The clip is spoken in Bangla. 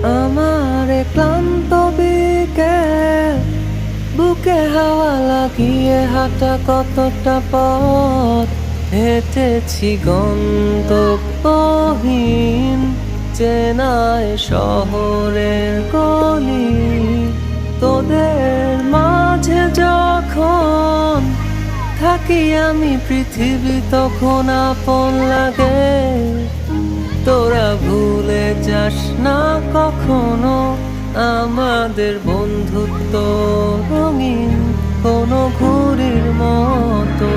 আমার এ ক্লান্ত বিকেল, বুকে হাওয়া লাগিয়ে হাঁটা কতটা পথ হেঁটেছি গন্তব্যহীন চেনায় শহরের গলি। তোদের মাঝে যখন থাকি আমি, পৃথিবী তখন আপন লাগে। তোরা ভুলে যাস না কখনো আমাদের বন্ধুত্ব রঙিন কোনো ঘুড়ির মতো।